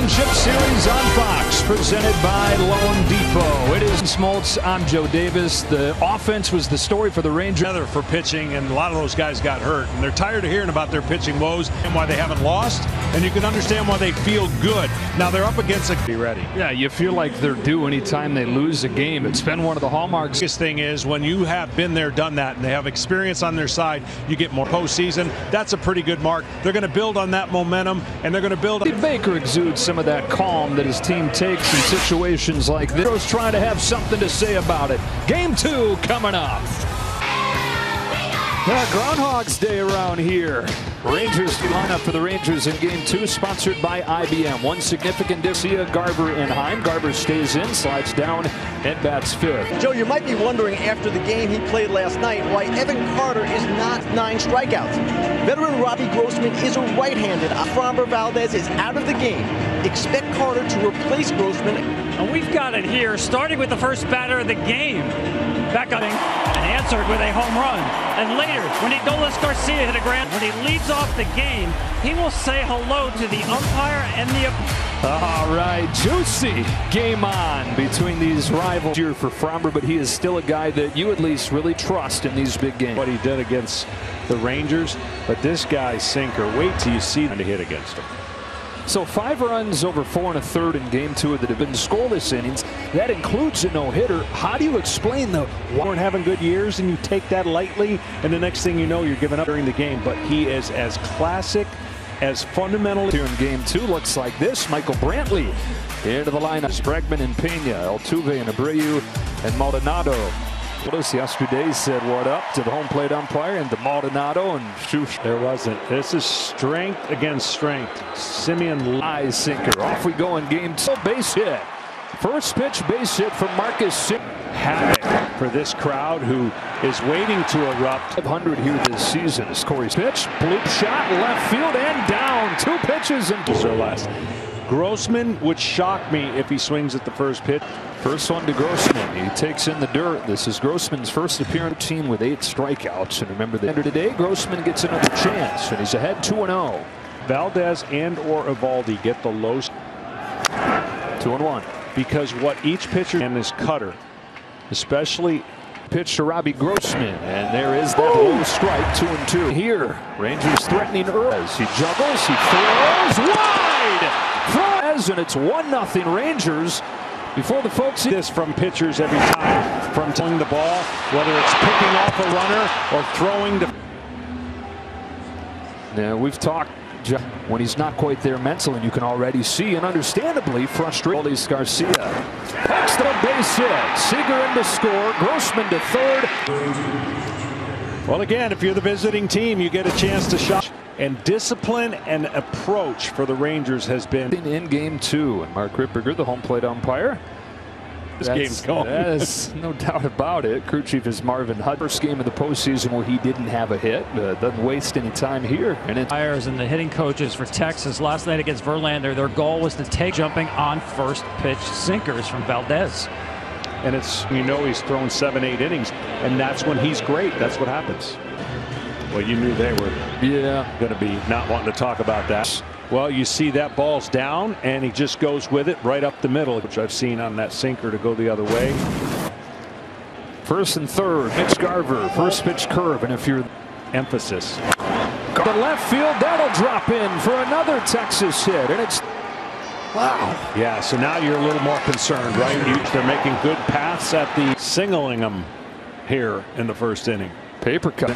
Championship Series on Fox, presented by Loan Depot. It is Smoltz. I'm Joe Davis. The offense was the story for the Rangers. For pitching, and a lot of those guys got hurt, and they're tired of hearing about their pitching woes and why they haven't lost, and you can understand why they feel good. Now they're up against a be ready. Yeah, you feel like they're due anytime they lose a game. It's been one of the hallmarks. The biggest thing is when you have been there, done that, and they have experience on their side, you get more postseason. That's a pretty good mark. They're going to build on that momentum, and they're going to build. Baker exudes some of that calm that his team takes in situations like this. He's trying to have something to say about it. Game 2 coming up. Groundhog's Day around here. Rangers lineup for the Rangers in Game 2, sponsored by IBM. One significant difference: Garver and Heim. Garver stays in, slides down, and bats fifth. Joe, you might be wondering after the game he played last night why Evan Carter is not 9 strikeouts. Veteran Robbie Grossman is a right-handed. Framber Valdez is out of the game. Expect Carter to replace Grossman. And we've got it here, starting with the first batter of the game. Back on and answered with a home run. And later, when Adolis Garcia hit a grand, when he leads off the game, he will say hello to the umpire and the. All right, juicy game on between these rivals here for Framber, but he is still a guy that you at least really trust in these big games. What he did against the Rangers, but this guy's sinker, wait till you see him to hit against him. So 5 runs over 4 1/3 in Game 2 that have been scoreless innings. That includes a no-hitter. How do you explain the weren't having good years and you take that lightly, and the next thing you know, you're giving up during the game? But he is as classic, as fundamental. Here in Game 2 looks like this. Michael Brantley into the lineup. Bregman and Pena, Altuve and Abreu and Maldonado. Yesterday said what up to the home plate umpire and to Maldonado, and shoot. There wasn't. This is strength against strength. Simeon eye sinker. Off we go in Game 2. Base hit. First pitch base hit from Marcus Simeon. Havoc for this crowd who is waiting to erupt. 500 here this season is Corey's pitch. Bloop shot, left field and down. 2 pitches and or less. Grossman would shock me if he swings at the first pitch. First one to Grossman. He takes in the dirt. This is Grossman's first appearance team with 8 strikeouts. And remember that today, Grossman gets another chance, and he's ahead 2-0. Valdez and or Evaldi get the low 2-1. Because what each pitcher and his cutter, especially pitch to Robbie Grossman, and there is that low strike. 2-2 here. Rangers threatening early as he juggles, he throws wide, and it's 1-0 Rangers. Before the folks see this from pitchers every time, from throwing the ball, whether it's picking off a runner or throwing the. Now we've talked when he's not quite there mentally, and you can already see, and understandably frustrated. Adolis Garcia pokes the base hit. Seager in to score. Grossman to third. Well, again, if you're the visiting team, you get a chance to shot. And discipline and approach for the Rangers has been in Game 2. And Mark Ripperger, the home plate umpire. This game's going. That's no doubt about it. Crew chief is Marvin Houton. First game of the postseason where he didn't have a hit. Doesn't waste any time here. And it's and the hitting coaches for Texas last night against Verlander, their goal was to take jumping on first pitch sinkers from Valdez. And it's, you know, he's thrown 7-8 innings, and that's when he's great. That's what happens. Well, you knew they were going to be not wanting to talk about that. Well, you see that ball's down, and he just goes with it right up the middle, which I've seen on that sinker to go the other way. First and third, Mitch Garver, first pitch curve, and if you're emphasis. The left field, that'll drop in for another Texas hit, and it's wow. Yeah, so now you're a little more concerned, right? They're making good paths at the singling them here in the first inning. Paper cut.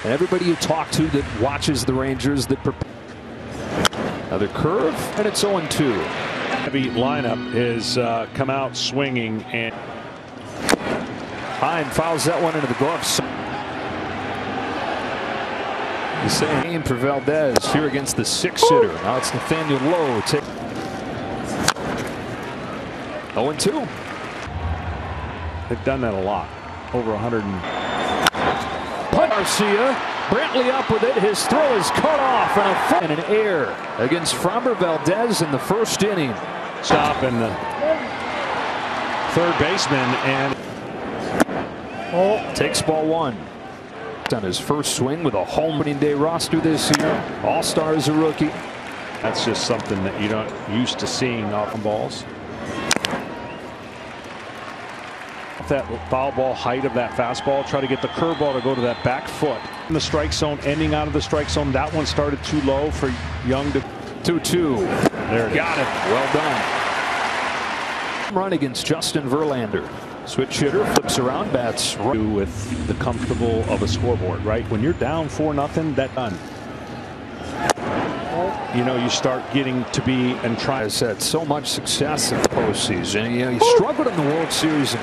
And everybody you talk to that watches the Rangers that another curve, and it's 0-2. Heavy lineup is come out swinging, and Heim fouls that one into the gloves. The same game for Valdez here against the 6-hitter. Now it's Nathaniel Lowe. 0-2. They've done that a lot. Over 100. Garcia, Brantley up with it. His throw is cut off, and an error against Framber Valdez in the first inning. Stop and the third baseman and takes ball 1. On his first swing with a home opening day roster this year. All-star as a rookie. That's just something that you're not used to seeing off balls. That foul ball height of that fastball, try to get the curveball to go to that back foot in the strike zone, ending out of the strike zone. That one started too low for Young to 2-2. There it got is. it. Well done. Run against Justin Verlander. Switch hitter flips around, bats right. With the comfortable of a scoreboard, right? When you're down 4-0, that done. You know, you start getting to be and try. Has had so much success in the postseason. He struggled in the World Series,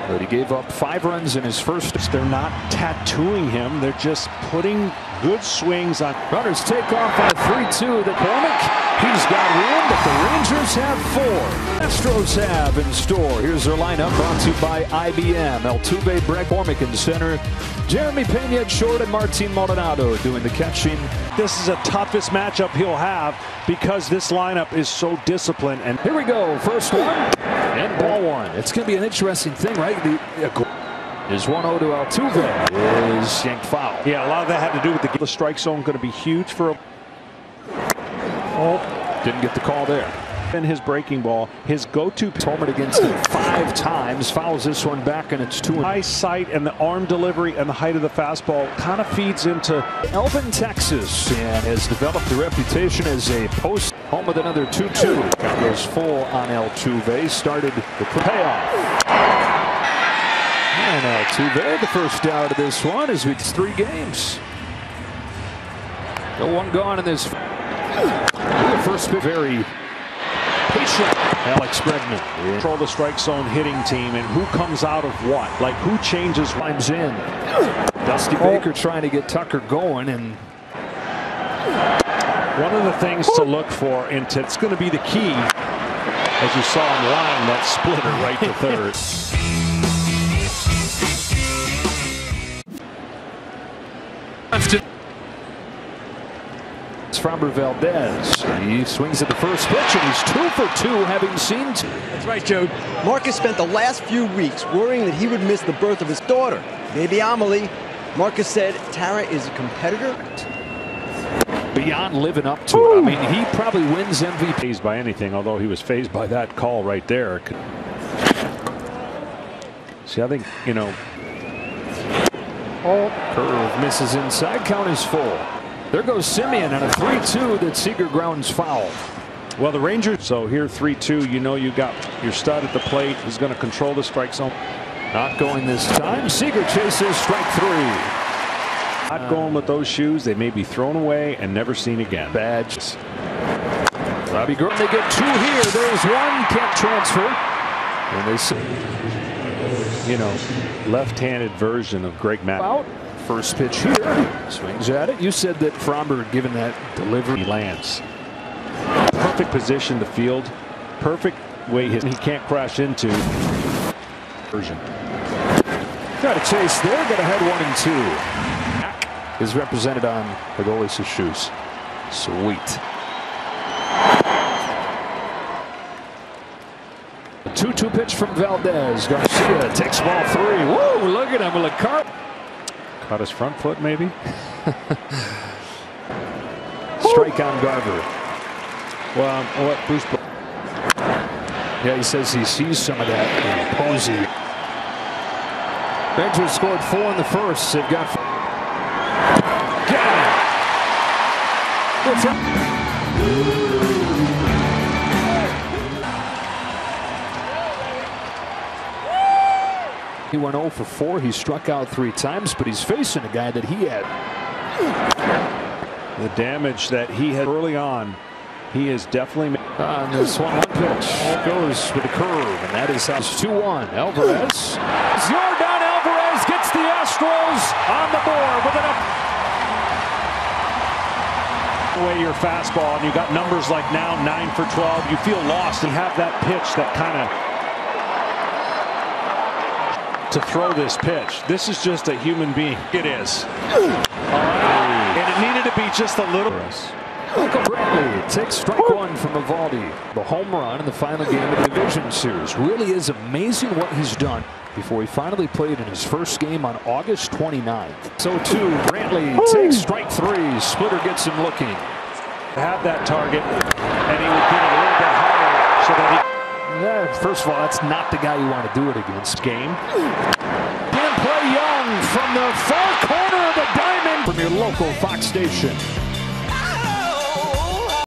but he gave up 5 runs in his first. They're not tattooing him. They're just putting good swings on. Runners take off on a 3-2. The McCormick. He's got room, but the Rangers have 4. Astros have in store. Here's their lineup brought to you by IBM. Altuve, Brett McCormick in center. Jeremy Pena at short and Martin Maldonado doing the catching. This is the toughest matchup he'll have because this lineup is so disciplined. And here we go. First one and ball 1. It's going to be an interesting thing, right? Is 1-0 to Altuve. Is yanked foul. Yeah, a lot of that had to do with the strike zone. Going to be huge for a. Oh, didn't get the call there. And his breaking ball, his go-to. Tolman against him 5 times, fouls this one back, and it's 2. High sight and the arm delivery and the height of the fastball kind of feeds into Elvin, Texas, and has developed a reputation as a post. Home with another 2-2. Count goes full on Altuve. Started the payoff. And Altuve, the first out of this one, as it's 3 games. No one gone in this. The first bit very patient. Alex Bregman. Control the strike zone hitting team, and who comes out of what? Like who changes? Climbs in. Dusty Baker trying to get Tucker going, and one of the things to look for into it's going to be the key, as you saw on the line, that splitter right to third. Framber Valdez. He swings at the first pitch, and he's 2 for 2, having seen 2. That's right, Joe. Marcus spent the last few weeks worrying that he would miss the birth of his daughter, baby Amelie. Marcus said Tara is a competitor. Beyond living up to it. I mean, he probably wins MVP. Phased by anything, although he was phased by that call right there. See, I think, you know. Curve misses inside. Count is full. There goes Simeon on a 3-2 that Seager grounds foul. Well, the Rangers, so here 3-2, you know you got your stud at the plate. He's going to control the strike zone. Not going this time. Seager chases strike 3. Not going with those shoes. They may be thrown away and never seen again. Badge. Robbie Gordon, they get 2 here. There's 1, can't transfer. And they see, you know, left-handed version of Greg Matt. Out. First pitch here. Swings at it. You said that Fromber had given that delivery. He lands. Perfect position to field. Perfect way he can't crash into. Version. Got a chase there. Got ahead 1 and 2. Is represented on the goalie's shoes. Sweet. A 2-2 pitch from Valdez. Garcia takes ball 3. Whoa, look at him. LaCart. Caught his front foot, maybe. Strike on Garver. Well, what Bruce? Yeah, he says he sees some of that Posey. Rangers scored 4 in the first. They've got. Got it. What's up? He went 0 for 4. He struck out 3 times, but he's facing a guy that he had. The damage that he had early on, he is definitely made. On this 1-1 pitch, goes with the curve, and that is 2-1. Alvarez. Yordan Alvarez gets the Astros on the board with an away your fastball, and you got numbers like now 9 for 12. You feel lost and have that pitch that kind of. To throw this pitch. This is just a human being. It is. And it needed to be just a little. Michael Brantley takes strike one from Evaldi. The home run in the final game of the division series. Really is amazing what he's done before he finally played in his first game on August 29th. So too, Brantley takes strike three. Splitter gets him looking. Have that target, and he would get it a little bit higher so that he. First of all, that's not the guy you want to do it against. Game. Can play Young from the far corner of the diamond from your local Fox station.